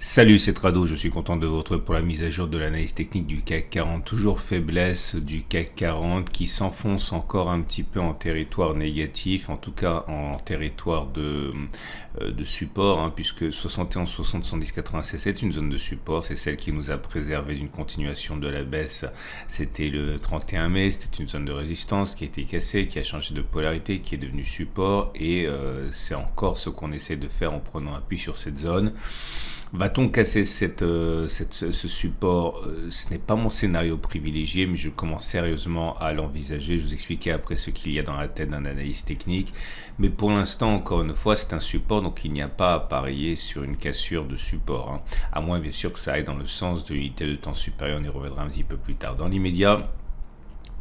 Salut, c'est Trado, je suis content de vous retrouver pour la mise à jour de l'analyse technique du CAC 40. Toujours faiblesse du CAC 40 qui s'enfonce encore un petit peu en territoire négatif, en tout cas en territoire de support, puisque 71, 60, 110, 96, c'est une zone de support, c'est celle qui nous a préservé d'une continuation de la baisse. C'était le 31 mai, c'était une zone de résistance qui a été cassée, qui a changé de polarité, qui est devenue support, et c'est encore ce qu'on essaie de faire en prenant appui sur cette zone. Va-t-on casser ce support? Ce n'est pas mon scénario privilégié, mais je commence sérieusement à l'envisager. Je vous expliquerai après ce qu'il y a dans la tête d'un analyste technique. Mais pour l'instant, encore une fois, c'est un support, donc il n'y a pas à parier sur une cassure de support. À moins, bien sûr, que ça aille dans le sens de l'unité de temps supérieure. On y reviendra un petit peu plus tard. Dans l'immédiat,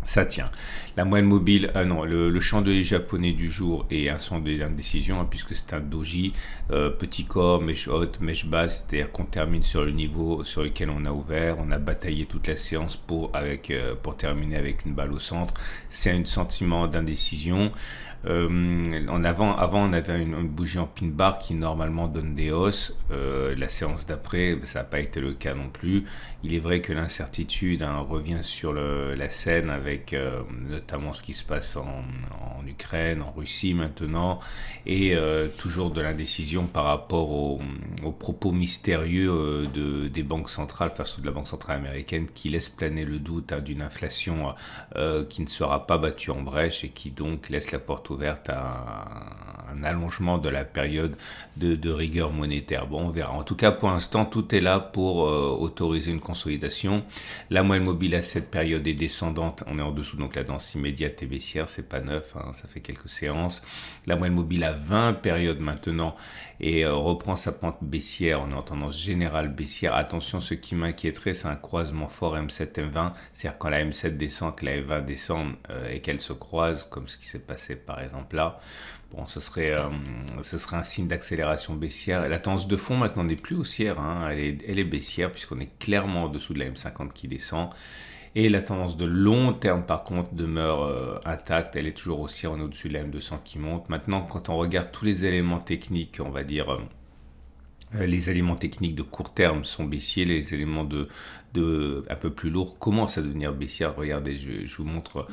ça tient. La moyenne mobile, le chandelier japonais du jour est un chandelier d'indécision, puisque c'est un doji, petit corps, mèche haute, mèche basse, c'est-à-dire qu'on termine sur le niveau sur lequel on a ouvert. On a bataillé toute la séance pour terminer avec une balle au centre. C'est un sentiment d'indécision. Avant, on avait une bougie en pin bar qui normalement donne des hausses. La séance d'après, ça n'a pas été le cas non plus. Il est vrai que l'incertitude revient sur la scène avec notamment ce qui se passe en Ukraine, en Russie maintenant, et toujours de l'indécision par rapport aux propos mystérieux des banques centrales, surtout de la Banque centrale américaine, qui laisse planer le doute d'une inflation qui ne sera pas battue en brèche et qui donc laisse la porte ouverte à un allongement de la période de rigueur monétaire. Bon, on verra. En tout cas, pour l'instant, tout est là pour autoriser une consolidation. La moyenne mobile à cette période est descendante. On est en dessous, donc la danse immédiate est baissière. C'est pas neuf, ça fait quelques séances. La moyenne mobile à 20 périodes maintenant et reprend sa pente baissière. On est en tendance générale baissière. Attention, ce qui m'inquiéterait, c'est un croisement fort M7-M20. C'est-à-dire quand la M7 descend, que la M20 descend et qu'elle se croise, comme ce qui s'est passé par exemple là. Bon, ce serait un signe d'accélération baissière. La tendance de fond maintenant n'est plus haussière, elle est baissière puisqu'on est clairement en dessous de la M50 qui descend. Et la tendance de long terme par contre demeure intacte, elle est toujours haussière, on est au-dessus de la M200 qui monte. Maintenant, quand on regarde tous les éléments techniques, on va dire... les éléments techniques de court terme sont baissiers, les éléments un peu plus lourds commencent à devenir baissiers. Regardez, je vous montre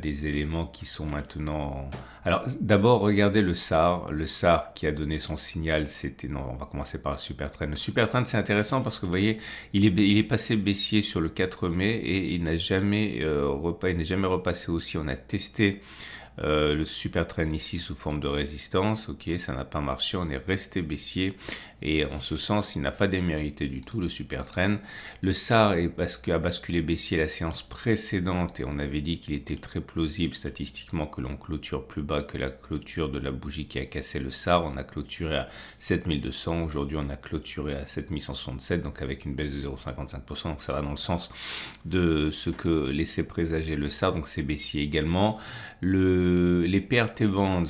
des éléments qui sont maintenant... Alors d'abord, regardez le SAR. Le SAR qui a donné son signal, on va commencer par le super trend. Le super trend, c'est intéressant parce que vous voyez, il est passé baissier sur le 4 mai et il n'est jamais repassé aussi. On a testé le super trend ici sous forme de résistance, ok, ça n'a pas marché, on est resté baissier et en ce sens il n'a pas démérité du tout le super trend. Le SAR a basculé baissier la séance précédente et on avait dit qu'il était très plausible statistiquement que l'on clôture plus bas que la clôture de la bougie qui a cassé le SAR. On a clôturé à 7200, aujourd'hui on a clôturé à 7167, donc avec une baisse de 0,55%, donc ça va dans le sens de ce que laissait présager le SAR, donc c'est baissier également. Les PRT Bonds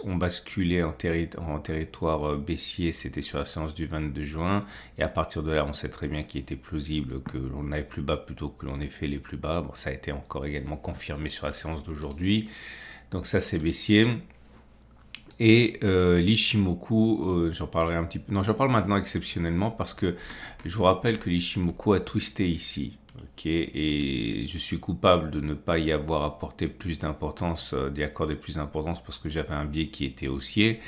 ont basculé en territoire baissier, c'était sur la séance du 22 juin, et à partir de là, on sait très bien qu'il était plausible que l'on aille plus bas plutôt que l'on ait fait les plus bas. Bon, ça a été encore également confirmé sur la séance d'aujourd'hui, donc ça c'est baissier. Et l'Ishimoku, j'en parlerai un petit peu. Non, j'en parle maintenant exceptionnellement parce que je vous rappelle que l'Ishimoku a twisté ici. Ok, et je suis coupable de ne pas y avoir apporté plus d'importance, d'y accorder plus d'importance parce que j'avais un biais qui était haussier.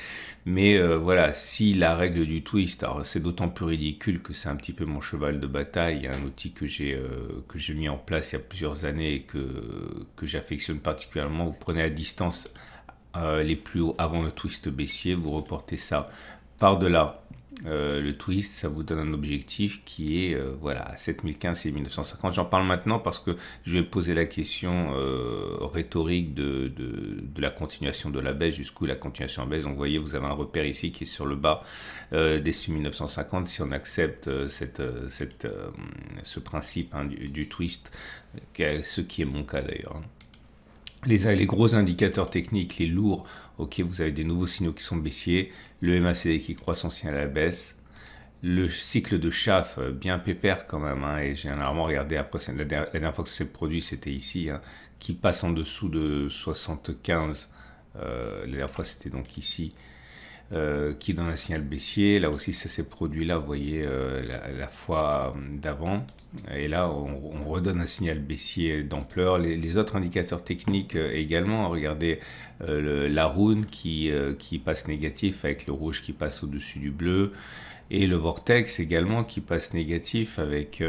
Mais voilà, si la règle du twist, alors c'est d'autant plus ridicule que c'est un petit peu mon cheval de bataille. Il y a un outil que j'ai mis en place il y a plusieurs années et que j'affectionne particulièrement. Vous prenez à distance les plus hauts avant le twist baissier, vous reportez ça par-delà le twist, ça vous donne un objectif qui est à 7015 et 1950. J'en parle maintenant parce que je vais poser la question rhétorique de la continuation de la baisse, jusqu'où la continuation en baisse. Donc vous voyez, vous avez un repère ici qui est sur le bas des 1950. Si on accepte ce principe du twist, ce qui est mon cas d'ailleurs. Les gros indicateurs techniques, les lourds, ok, vous avez des nouveaux signaux qui sont baissiers, le MACD qui croît son signal à la baisse, le cycle de Schaff bien pépère quand même, et j'ai généralement regardé après, la dernière fois que ça s'est produit, c'était ici, qui passe en dessous de 75, la dernière fois c'était donc ici, qui donne un signal baissier. Là aussi, ça s'est produit là, vous voyez, la fois d'avant. Et là, on redonne un signal baissier d'ampleur. Les autres indicateurs techniques également, regardez la rune qui passe négatif avec le rouge qui passe au-dessus du bleu. Et le vortex également qui passe négatif avec,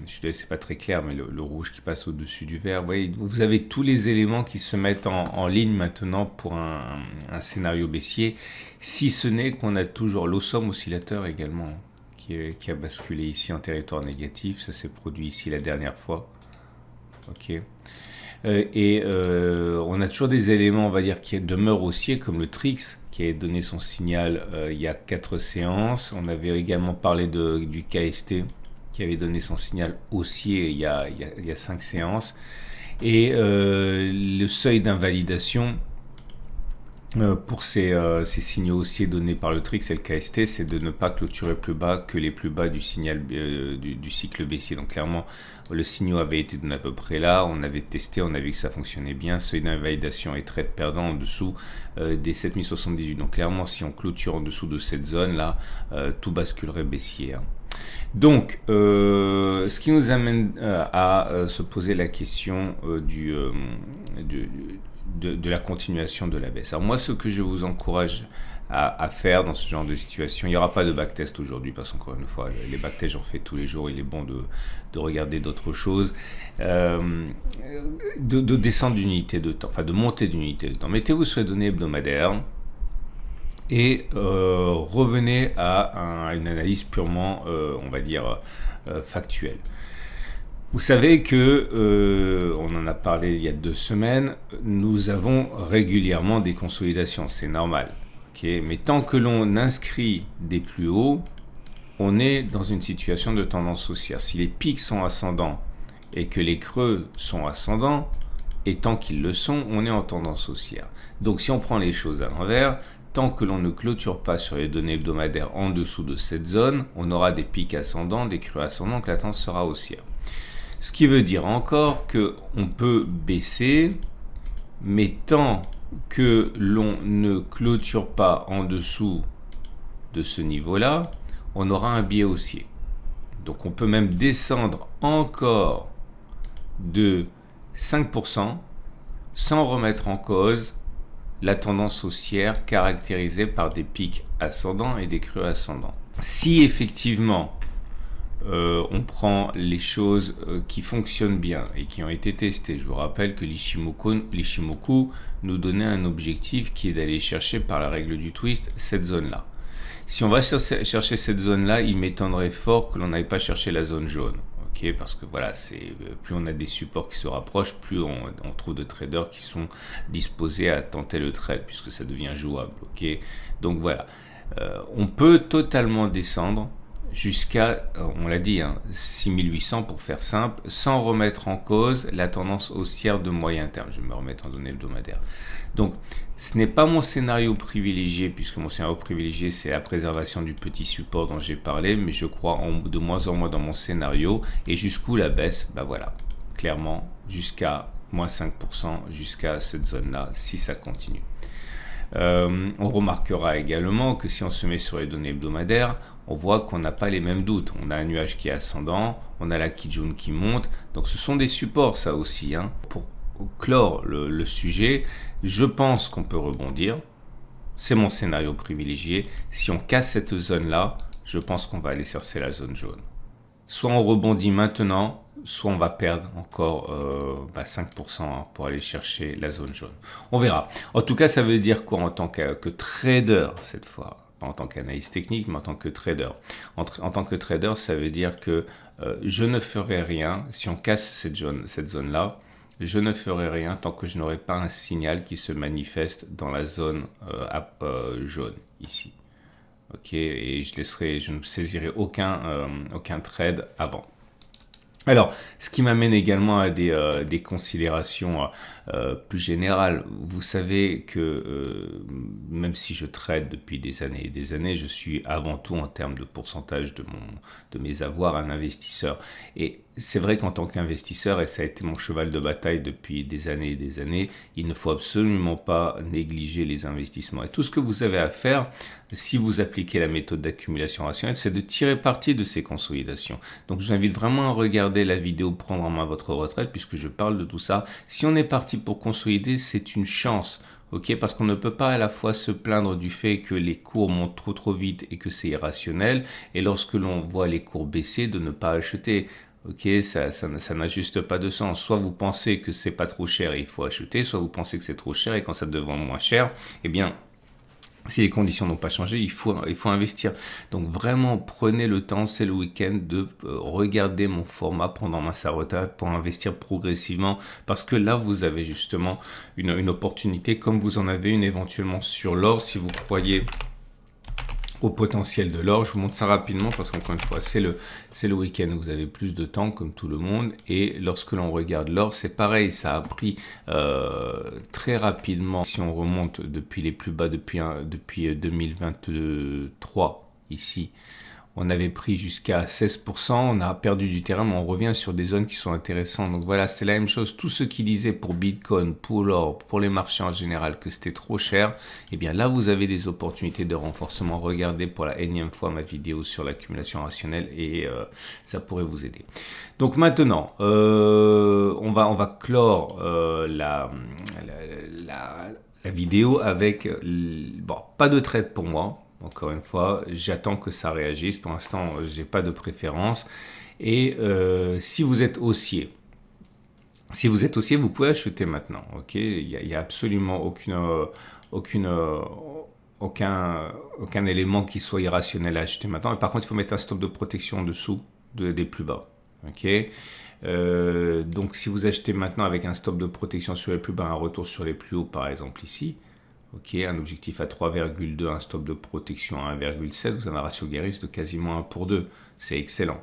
c'est pas très clair, mais le rouge qui passe au-dessus du vert. Vous voyez, vous avez tous les éléments qui se mettent en ligne maintenant pour un scénario baissier, si ce n'est qu'on a toujours l'osum oscillateur également, qui a basculé ici en territoire négatif. Ça s'est produit ici la dernière fois. Ok. On a toujours des éléments, on va dire, qui demeurent haussiers, comme le Trix, qui a donné son signal il y a 4 séances. On avait également parlé du KST, qui avait donné son signal haussier il y a 5 séances. Et le seuil d'invalidation pour ces signaux haussiers donnés par le Trix et le KST, c'est de ne pas clôturer plus bas que les plus bas du signal du cycle baissier. Donc clairement, le signal avait été donné à peu près là, on avait testé, on a vu que ça fonctionnait bien. Seuil d'invalidation et trade perdant en dessous des 7078. Donc clairement, si on clôture en dessous de cette zone là, tout basculerait baissier, hein. Donc, ce qui nous amène à se poser la question de la continuation de la baisse. Alors moi, ce que je vous encourage à faire dans ce genre de situation, il n'y aura pas de backtest aujourd'hui, parce qu'encore une fois, les backtests, j'en fais tous les jours, il est bon de regarder d'autres choses, de descendre d'unité de temps, enfin de monter d'unité de temps. Mettez-vous sur les données hebdomadaires et revenez à une analyse purement, on va dire, factuelle. Vous savez que, on en a parlé il y a 2 semaines, nous avons régulièrement des consolidations, c'est normal. Okay, mais tant que l'on inscrit des plus hauts, on est dans une situation de tendance haussière. Si les pics sont ascendants et que les creux sont ascendants, et tant qu'ils le sont, on est en tendance haussière. Donc si on prend les choses à l'envers, tant que l'on ne clôture pas sur les données hebdomadaires en dessous de cette zone, on aura des pics ascendants, des creux ascendants, que la tendance sera haussière. Ce qui veut dire encore qu'on peut baisser, mais tant que l'on ne clôture pas en dessous de ce niveau-là, on aura un biais haussier. Donc on peut même descendre encore de 5% sans remettre en cause la tendance haussière caractérisée par des pics ascendants et des creux ascendants. Si effectivement on prend les choses qui fonctionnent bien et qui ont été testées. Je vous rappelle que l'Ishimoku nous donnait un objectif qui est d'aller chercher par la règle du twist cette zone-là. Si on va chercher cette zone-là, il m'étonnerait fort que l'on n'aille pas chercher la zone jaune. Okay, parce que voilà, plus on a des supports qui se rapprochent, plus on trouve de traders qui sont disposés à tenter le trade, puisque ça devient jouable. Okay, donc voilà, on peut totalement descendre jusqu'à, on l'a dit, 6800 pour faire simple, sans remettre en cause la tendance haussière de moyen terme. Je vais me remettre en données hebdomadaires. Donc, ce n'est pas mon scénario privilégié, puisque mon scénario privilégié, c'est la préservation du petit support dont j'ai parlé, mais je crois de moins en moins dans mon scénario. Et jusqu'où la baisse? Bah voilà, clairement, jusqu'à moins 5%, jusqu'à cette zone-là, si ça continue. On remarquera également que si on se met sur les données hebdomadaires, on voit qu'on n'a pas les mêmes doutes. On a un nuage qui est ascendant, on a la Kijun qui monte, donc ce sont des supports ça aussi. Pour clore le sujet, je pense qu'on peut rebondir, c'est mon scénario privilégié. Si on casse cette zone-là, je pense qu'on va aller chercher la zone jaune. Soit on rebondit maintenant, soit on va perdre encore 5% pour aller chercher la zone jaune. On verra. En tout cas, ça veut dire quoi en tant que trader cette fois? Pas en tant qu'analyste technique, mais en tant que trader. En tant que trader, ça veut dire que je ne ferai rien, si on casse cette zone-là, je ne ferai rien tant que je n'aurai pas un signal qui se manifeste dans la zone jaune, ici. Ok, et je ne saisirai aucun trade avant. Alors, ce qui m'amène également à des considérations plus générales. Vous savez que même si je trade depuis des années et des années, je suis avant tout en termes de pourcentage de mes avoirs un investisseur. Et c'est vrai qu'en tant qu'investisseur, et ça a été mon cheval de bataille depuis des années et des années, il ne faut absolument pas négliger les investissements. Et tout ce que vous avez à faire, si vous appliquez la méthode d'accumulation rationnelle, c'est de tirer parti de ces consolidations. Donc je vous invite vraiment à regarder la vidéo Prendre en main votre retraite, puisque je parle de tout ça. Si on est parti pour consolider, c'est une chance. Ok, parce qu'on ne peut pas à la fois se plaindre du fait que les cours montent trop vite et que c'est irrationnel, et lorsque l'on voit les cours baisser, de ne pas acheter. Ok, ça n'a juste pas de sens. Soit vous pensez que c'est pas trop cher et il faut acheter, soit vous pensez que c'est trop cher et quand ça devient moins cher, eh bien, si les conditions n'ont pas changé, il faut investir. Donc vraiment, prenez le temps, c'est le week-end, de regarder mon format Prendre en main sa retraite pour investir progressivement. Parce que là, vous avez justement une opportunité, comme vous en avez une éventuellement sur l'or, si vous croyez au potentiel de l'or. Je vous montre ça rapidement parce qu'encore une fois, c'est le week-end où vous avez plus de temps comme tout le monde. Et lorsque l'on regarde l'or, c'est pareil, ça a pris très rapidement. Si on remonte depuis les plus bas, depuis 2023 ici, on avait pris jusqu'à 16%, on a perdu du terrain, mais on revient sur des zones qui sont intéressantes. Donc voilà, c'est la même chose. Tous ceux qui disaient pour Bitcoin, pour l'or, pour les marchés en général, que c'était trop cher, eh bien là, vous avez des opportunités de renforcement. Regardez pour la énième fois ma vidéo sur l'accumulation rationnelle et ça pourrait vous aider. Donc maintenant, on va clore la vidéo avec, bon, pas de trade pour moi. Encore une fois, j'attends que ça réagisse. Pour l'instant, j'ai pas de préférence. Et si vous êtes haussier, vous pouvez acheter maintenant. Ok, il y a absolument aucun élément qui soit irrationnel à acheter maintenant. Et par contre, il faut mettre un stop de protection en dessous des plus bas. Ok. Donc, si vous achetez maintenant avec un stop de protection sur les plus bas, un retour sur les plus hauts, par exemple ici. Ok, un objectif à 3,2, un stop de protection à 1,7, vous avez un ratio gain-risque de quasiment 1 pour 2. C'est excellent.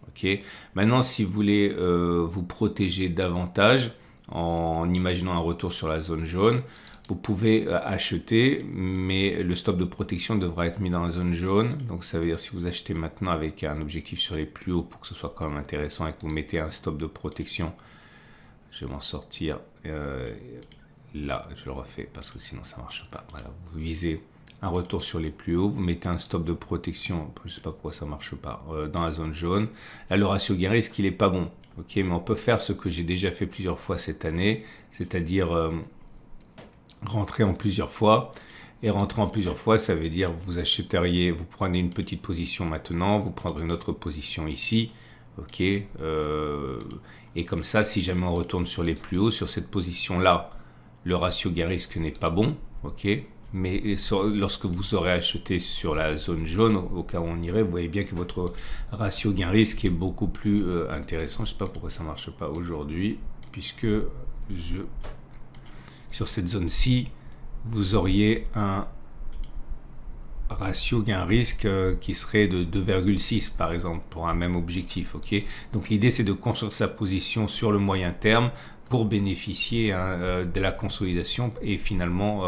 Ok, maintenant, si vous voulez vous protéger davantage en imaginant un retour sur la zone jaune, vous pouvez acheter, mais le stop de protection devra être mis dans la zone jaune. Donc, ça veut dire si vous achetez maintenant avec un objectif sur les plus hauts pour que ce soit quand même intéressant et que vous mettez un stop de protection, je vais m'en sortir. Là, je le refais parce que sinon ça ne marche pas. Voilà, vous visez un retour sur les plus hauts, vous mettez un stop de protection, je ne sais pas pourquoi ça ne marche pas, dans la zone jaune. Là, le ratio gain-risque, il n'est pas bon. Ok, mais on peut faire ce que j'ai déjà fait plusieurs fois cette année, c'est-à-dire rentrer en plusieurs fois. Et rentrer en plusieurs fois, ça veut dire vous achèteriez, vous prenez une petite position maintenant, vous prendrez une autre position ici. Ok, et comme ça, si jamais on retourne sur les plus hauts, sur cette position-là, le ratio gain-risque n'est pas bon, ok, mais lorsque vous aurez acheté sur la zone jaune, au cas où on irait, vous voyez bien que votre ratio gain-risque est beaucoup plus intéressant. Je ne sais pas pourquoi ça ne marche pas aujourd'hui, puisque sur cette zone-ci, vous auriez un ratio gain-risque qui serait de 2,6 par exemple pour un même objectif. Ok, donc l'idée c'est de construire sa position sur le moyen terme pour bénéficier de la consolidation et finalement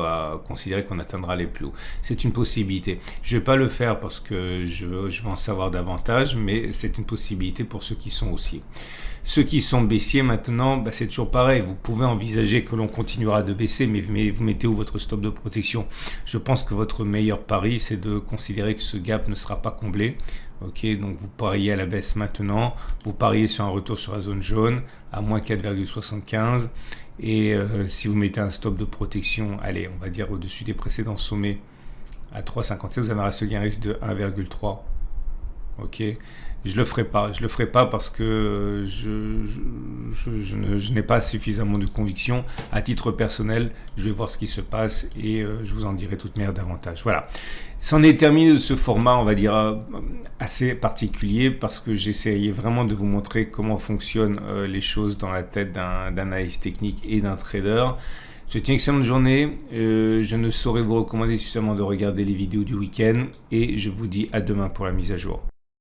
considérer qu'on atteindra les plus hauts. C'est une possibilité. Je ne vais pas le faire parce que je veux en savoir davantage, mais c'est une possibilité pour ceux qui sont haussiers. Ceux qui sont baissiers maintenant, c'est toujours pareil. Vous pouvez envisager que l'on continuera de baisser, mais vous mettez où votre stop de protection? Je pense que votre meilleur pari, c'est de considérer que ce gap ne sera pas comblé. Ok, donc vous pariez à la baisse maintenant, vous pariez sur un retour sur la zone jaune à moins 4,75 et si vous mettez un stop de protection, allez, on va dire au-dessus des précédents sommets à 3,57, vous avez un ratio gain-risque de 1,3. Ok, je le ferai pas parce que je n'ai pas suffisamment de conviction. À titre personnel, je vais voir ce qui se passe et je vous en dirai toute manière davantage. Voilà, c'en est terminé de ce format, on va dire assez particulier parce que j'essayais vraiment de vous montrer comment fonctionnent les choses dans la tête d'un analyste technique et d'un trader. Je vous souhaite une excellente journée, je ne saurais vous recommander suffisamment de regarder les vidéos du week-end et je vous dis à demain pour la mise à jour.